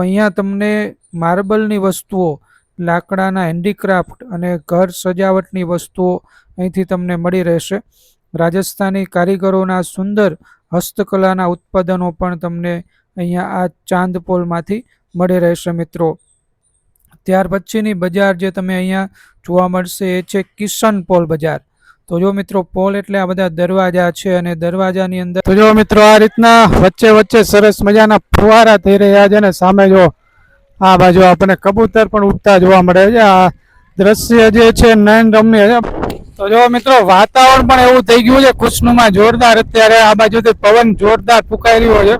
અહીંયા તમને માર્બલની વસ્તુઓ, લાકડાના હેન્ડીક્રાફ્ટ અને ઘર સજાવટની વસ્તુઓ અહીંથી તમને મળી રહેશે. રાજસ્થાની કારીગરોના સુંદર હસ્તકલાના ઉત્પાદનો પણ તમને અહીંયા આ ચાંદપોલમાંથી મળી રહેશે મિત્રો. ત્યાર પછીની બજાર જે તમે અહીંયા જોવા મળશે એ છે કિશનપોલ બજાર. તો જો મિત્રો, પોલ એટલે આ બધા દરવાજા છે અને દરવાજાની અંદર તો જો મિત્રો આ રીતના વચ્ચે વચ્ચે સરસ મજાના ફુવારા થઈ રહ્યા છે ને સામે જો આ બાજુ આપણને કબૂતર પણ ઉડતા જોવા મળે છે. આ દ્રશ્ય જે છે નયન રમ્ય છે. તો જો મિત્રો, વાતાવરણ પણ એવું થઈ ગયું છે ખુશનુમા, જોરદાર. અત્યારે આ બાજુથી પવન જોરદાર ફૂંકાઈ રહ્યો છે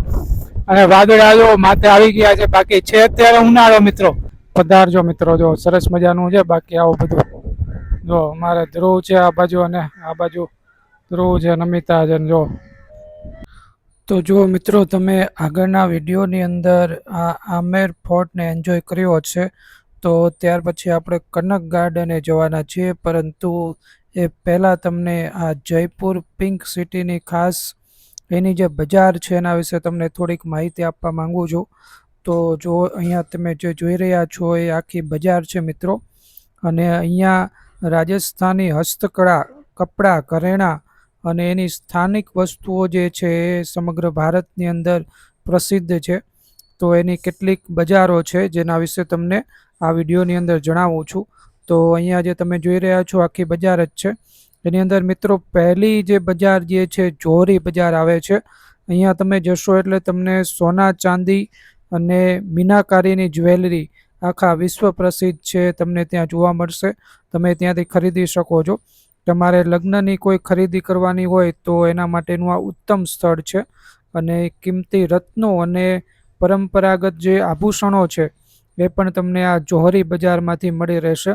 અને વાદળા જો માથે આવી ગયા છે. બાકી છે અત્યારે ઉનાળો મિત્રો. પધારજો મિત્રો, જો સરસ મજાનું છે. બાકી આવું બધું જો મારે ધ્રુવ છે આ બાજુ અને આ બાજુ ધ્રુવ છે, નમિતા છે. જો તો જો મિત્રો, તમે આગળના વિડીયોની અંદર આ આમેર ફોર્ટને એન્જોય કર્યો છે. તો ત્યાર પછી આપણે કનક ગાર્ડને જવાના છીએ, પરંતુ એ પહેલાં તમને આ જયપુર પિંક સિટીની ખાસ એની જે બજાર છે એના વિશે તમને થોડીક માહિતી આપવા માંગુ છું. તો જો અહીંયા તમે જે જોઈ રહ્યા છો એ આખી બજાર છે મિત્રો, અને અહીંયા રાજસ્થાની હસ્તકળા, કપડાં, ઘરેણાં અને એની સ્થાનિક વસ્તુઓ જે છે એ સમગ્ર ભારતની અંદર પ્રસિદ્ધ છે. તો એની કેટલીક બજારો છે જેના વિશે તમને આ વિડીયોની અંદર જણાવું છું. તો અહીંયા જે તમે જોઈ રહ્યા છો આખી બજાર જ છે. એની અંદર મિત્રો પહેલી જે બજાર જે છે જોહરી બજાર આવે છે. અહીંયા તમે જશો એટલે તમને સોના, ચાંદી અને મીનાકારીની જ્વેલરી આખા વિશ્વ પ્રસિદ્ધ છે તમને ત્યાં જોવા મળશે. તમે ત્યાંથી ખરીદી શકો છો. તમારે લગ્નની કોઈ ખરીદી કરવાની હોય તો એના માટેનું આ ઉત્તમ સ્થળ છે. અને કિંમતી રત્નો અને પરંપરાગત જે આભૂષણો છે એ પણ તમને આ જોહરી બજારમાંથી મળી રહેશે.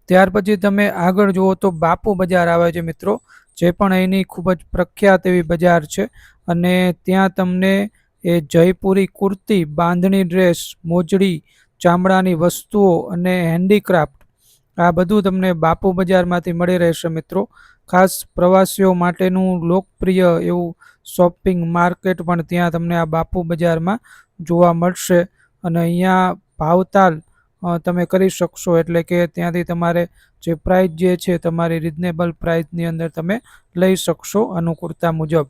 ત્યાર પછી તમે આગળ જુઓ તો બાપુ બજાર આવે છે મિત્રો, જે પણ અહીંની ખૂબ જ પ્રખ્યાત એવી બજાર છે. અને ત્યાં તમને એ જયપુરી કુર્તી, બાંધણી ડ્રેસ, મોજડી, ચામડાની વસ્તુઓ અને હેન્ડીક્રાફ્ટ આ બધું તમને બાપુ બજારમાંથી મળી રહેશે મિત્રો. ખાસ પ્રવાસીઓ માટેનું લોકપ્રિય એવું શોપિંગ માર્કેટ પણ ત્યાં તમને આ બાપુ બજારમાં જોવા મળશે. અને અહીંયા ભાવતાલ તમે કરી શકશો, એટલે કે ત્યાંથી તમારે જે પ્રાઇસ જે છે તમારી રિઝનેબલ પ્રાઇસની અંદર તમે લઈ શકશો અનુકૂળતા મુજબ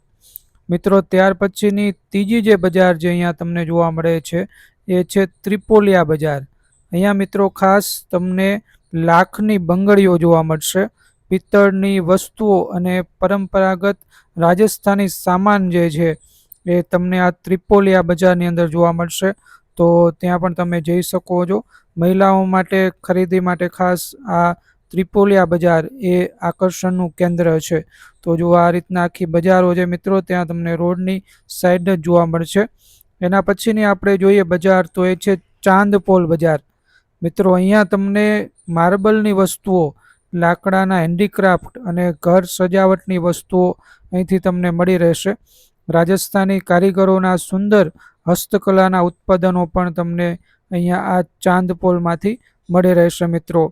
મિત્રો. ત્યાર પછીની ત્રીજી જે બજાર જે અહીંયા તમને જોવા મળે છે એ છે ત્રિપોલિયા બજાર. અહીંયા મિત્રો ખાસ તમને લાખની બંગડીઓ જોવા મળશે, પિત્તળની વસ્તુઓ અને પરંપરાગત રાજસ્થાની સામાન જે છે એ તમને આ ત્રિપોલિયા બજારની અંદર જોવા મળશે. તો ત્યાં પણ તમે જઈ શકો છો. મહિલાઓ માટે ખરીદી માટે ખાસ આ ત્રિપોલિયા બજાર એ આકર્ષણનું કેન્દ્ર છે. તો જો આ રીતના આખી બજારો છે મિત્રો, ત્યાં તમને રોડની સાઈડ જ જોવા મળશે. એના પછીની આપણે જોઈએ બજાર તો એ છે ચાંદપોલ બજાર. મિત્રો અહીંયા તમને માર્બલની વસ્તુઓ, લાકડાના હેન્ડીક્રાફ્ટ અને ઘર સજાવટની વસ્તુઓ અહીંથી તમને મળી રહેશે. રાજસ્થાની કારીગરોના સુંદર હસ્તકલાના ઉત્પાદનો પણ તમને અહીંયા આ ચાંદપોલમાંથી મળી રહેશે મિત્રો.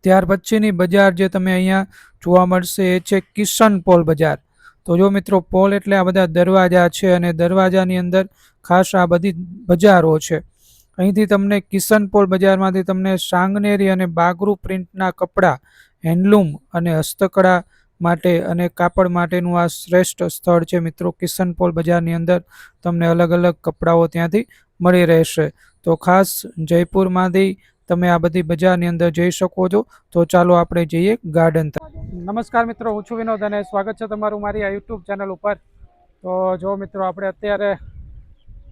ત્યાર પછીની બજાર જે તમે અહીંયા જોવા મળશે એ છે કિશનપોલ બજાર. તો જો મિત્રો, પોલ એટલે આ બધા દરવાજા છે અને દરવાજાની અંદર ખાસ આ બધી બજારો છે. અહીંથી તમને કિશનપોલ બજારમાંથી તમને સાંગનેરી અને બાગરૂ પ્રિન્ટના કપડાં, હેન્ડલૂમ અને હસ્તકળા માટે અને કાપડ માટેનું આ શ્રેષ્ઠ સ્થળ છે મિત્રો. કિશનપોલ બજારની અંદર તમને અલગ અલગ કપડાઓ ત્યાંથી મળી રહેશે. તો ખાસ જયપુરમાંથી તમે આ બધી બજારની અંદર જઈ શકો છો. તો ચાલો આપણે જઈએ ગાર્ડન. નમસ્કાર મિત્રો, હું છું વિનોદ અને સ્વાગત છે તમારું મારી આ યુટ્યુબ ચેનલ ઉપર. તો જો મિત્રો, આપણે અત્યારે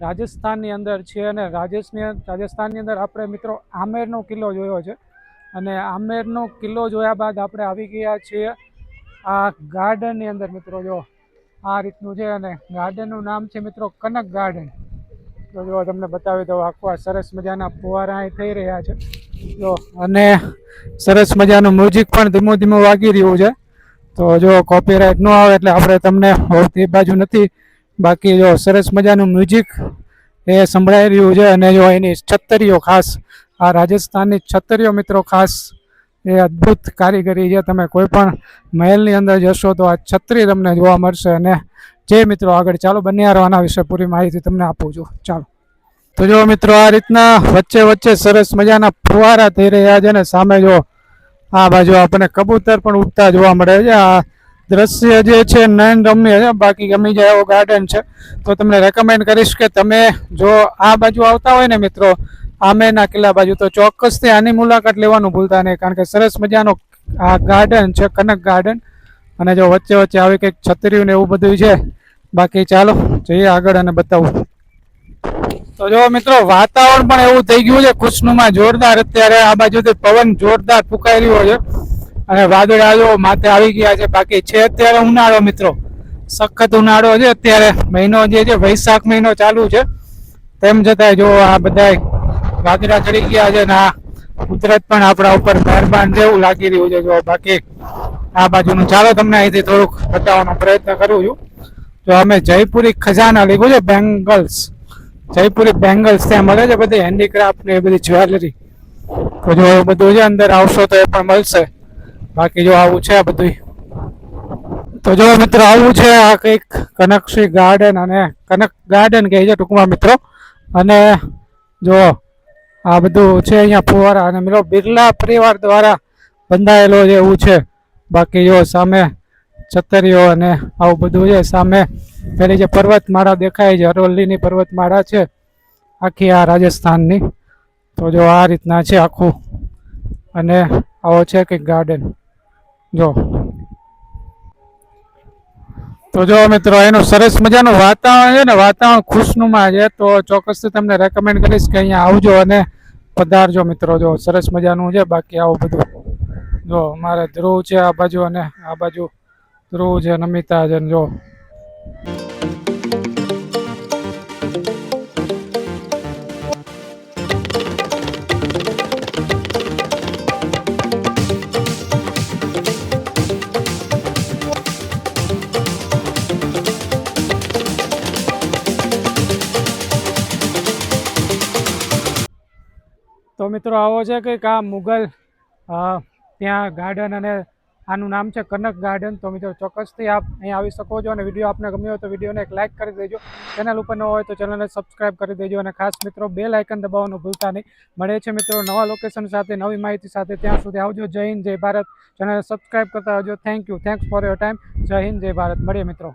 રાજસ્થાનની અંદર છીએ અને રાજસ્થાનની અંદર આપણે મિત્રો આમેરનો કિલ્લો જોયો છે. અને આમેરનો કિલ્લો જોયા બાદ આપણે આવી ગયા છીએ આ ગાર્ડનની અંદર મિત્રો. જો આ રીતનું છે અને ગાર્ડનનું નામ છે મિત્રો કનક ગાર્ડન. તો જો તમને બતાવી દઉં, આખું સરસ મજાના ફુવારા અહીં થઈ રહ્યા છે જો, અને સરસ મજાનું મ્યુઝિક પણ ધીમું ધીમું વાગી રહ્યું છે. તો જો કોપીરાઇટ ન આવે એટલે આપણે તમને એ બાજુ નથી, બાકી જો સરસ મજાનું મ્યુઝિક એ સંભળાઈ રહ્યું છે. અને જો એની છત્રીઓ, ખાસ આ રાજસ્થાનની છત્રીઓ મિત્રો, ખાસ એ અદ્ભુત કારીગરી છે. તમે કોઈ પણ મહેલની અંદર જશો તો આ છત્રી તમને જોવા મળશે. અને જે મિત્રો આગળ ચાલો બન્યા રહો, આના વિશે પૂરી માહિતી તમને આપું છું. ચાલો. તો જો મિત્રો આ રીતના વચ્ચે વચ્ચે સરસ મજાના ફુવારા થઈ રહ્યા છે ને સામે જો આ બાજુ આપણને કબૂતર પણ ઉડતા જોવા મળે છે. આ દ્રશ્ય જે છે નયન રમ્ય છે, બાકી ગમી જાય એવો ગાર્ડન છે. તો તમને રેકમેન્ડ કરીશ કે તમે જો આ બાજુ આવતા હોય ને મિત્રો, આમેરના કિલ્લા બાજુ, તો ચોક્કસથી આની મુલાકાત લેવાનું ભૂલતા નહીં, કારણ કે સરસ મજાનો આ ગાર્ડન છે, કનક ગાર્ડન. અને જો વચ્ચે વચ્ચે આવી કંઈક છત્રીઓ ને એવું બધું છે. બાકી ચાલો જઈએ આગળ અને બતાવું. તો જો મિત્રો વાતાવરણ પણ એવું થઈ ગયું છે ખુશનુમા, જોરદાર. અત્યારે આ બાજુથી પવન જોરદાર ફૂંકાઈ રહ્યો છે અને વાદળા માથે આવી ગયા છે. બાકી છે અત્યારે ઉનાળો મિત્રો, સખત ઉનાળો છે અત્યારે. મહિનો જે છે વૈશાખ મહિનો ચાલુ છે, તેમ છતાંય જો આ બધા વાદળા ચડી ગયા છે ને આ કુદરત પણ આપણા ઉપર મહેરબાન છે એવું લાગી રહ્યું છે. જો બાકી આ બાજુનું ચાલો તમને અહીંથી થોડુંક બતાવવાનો પ્રયત્ન કરું છું. જો અમે જયપુરી ખજાના લીધું છે, બેંગલ્સ, જયપુરી બેંગલ્સ ત્યાં મળે છે, બધી હેન્ડીક્રાફ્ટ ને એ બધી જ્વેલરી. તો જો એવું બધું છે, અંદર આવશો તો એ પણ મળશે. બાકી જો આવું છે બધું. તો જો મિત્રો આવું છે આ કંઈક કનકશ્રી ગાર્ડન, અને કનક ગાર્ડન કહે છે ટૂંકમાં મિત્રો. અને જો આ બધું છે અહીંયા ફુવારા, અને મિત્રો બિરલા પરિવાર દ્વારા બંધાયેલો છે એવું છે. બાકી જો સામે છતરીઓ અને આવું બધું છે. સામે પેલી જે પર્વતમાળા દેખાય છે, અરવલ્લીની પર્વતમાળા છે આખી, આ રાજસ્થાનની. તો જો આ રીતના છે આખું, અને આવો છે કંઈક ગાર્ડન જો. તો જો મિત્રો એનું સરસ મજાનું વાતાવરણ છે ને, વાતાવરણ ખુશનુમા છે. તો ચોક્કસથી તમને રેકમેન્ડ કરીશ કે અહીંયા આવજો અને પધારજો મિત્રો. જો સરસ મજાનું છે. બાકી આવું બધું જો મારે ધ્રુવ છે આ બાજુ, અને આ બાજુ ધ્રુવ છે, નમિતા છે જો. તો મિત્રો આવો છે કંઈક આ મુગલ ત્યાં ગાર્ડન, અને આનું નામ છે કનક ગાર્ડન. તો મિત્રો ચોક્કસથી આપ અહીં આવી શકો છો. અને વિડીયો આપને ગમ્યો હોય તો વિડીયોને એક લાઇક કરી દેજો. ચેનલ ઉપર ન હોય તો ચેનલને સબસ્ક્રાઈબ કરી દેજો. અને ખાસ મિત્રો બેલ આઇકન દબાવવાનું ભૂલતા નહીં. મળે છે મિત્રો નવા લોકેશન સાથે, નવી માહિતી સાથે. ત્યાં સુધી આવજો. જય હિન્દ, જય ભારત. ચેનલને સબસ્ક્રાઈબ કરતા આવજો. Thank you, thanks for your time. જય હિન્દ, જય ભારત. મળીએ મિત્રો.